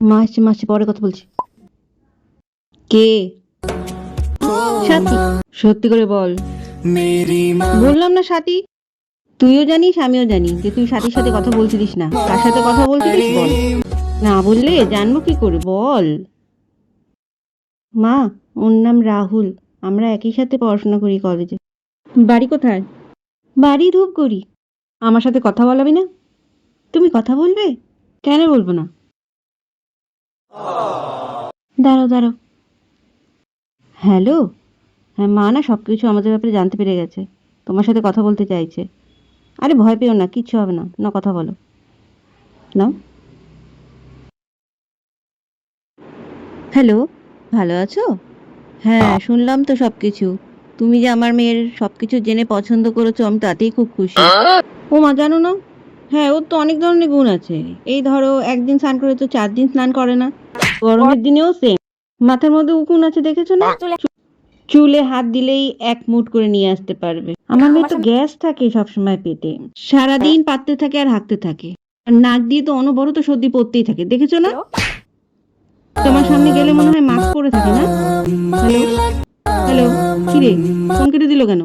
মা আসছে, মা আসছে, পরে কথা বলছি। কে? সাথী। সত্যি করে বল। বললাম না সাথী। তুইও জানিস আমিও জানি যে তুই সাথীর সাথে কথা বলছিলিস না। কার সাথে কথা বলছিলিস বল। না বললে জানবো কি করে, বল। মা, ওর নাম রাহুল। আমরা একই সাথে পড়াশোনা করি কলেজে। বাড়ি কোথায়? বাড়ি ধূপগুড়ি। আমার সাথে কথা বলাবি না? তুমি কথা বলবে? কেন বলবো না? দাঁড়াও দাঁড়াও। হ্যালো। হ্যাঁ, মা না সবকিছু আমাদের ব্যাপারে জানতে পেরে গেছে। তোমার সাথে কথা বলতে চাইছে। আরে ভয় পেও না, কিচ্ছু হবে না। না, কথা বলো। নাও। হ্যালো। ভালো আছো? হ্যাঁ, শুনলাম তো সবকিছু। তুমি যে আমার মেয়ের সবকিছু জেনে পছন্দ করেছো, আমি তাতেই খুব খুশি। ও মা, জানো না? হ্যাঁ, ওর তো অনেক ধরনের গুণ আছে। এই ধরো, একদিন স্নান করে তো 4 দিন স্নান করে না। গরমের দিনেও সেম। মাথার মধ্যে উকুন আছে, দেখেছো না? চুলে হাত দিলেই 1 মুঠ করে নিয়ে আসতে পারবে। আমার মেয়ে তো গ্যাস থাকে সবসময় পেটে। সারাদিন পাততে থাকে আর হাঁকতে থাকে। আর নাক দিয়ে তো অনবরত সর্দি পড়তেই থাকে, দেখেছো না? তোমার সামনে গেলে মনে হয় মাস্ক পরে থাকে না? হ্যালো। হ্যালো। কিরে, ফোন কেটে দিল কেন?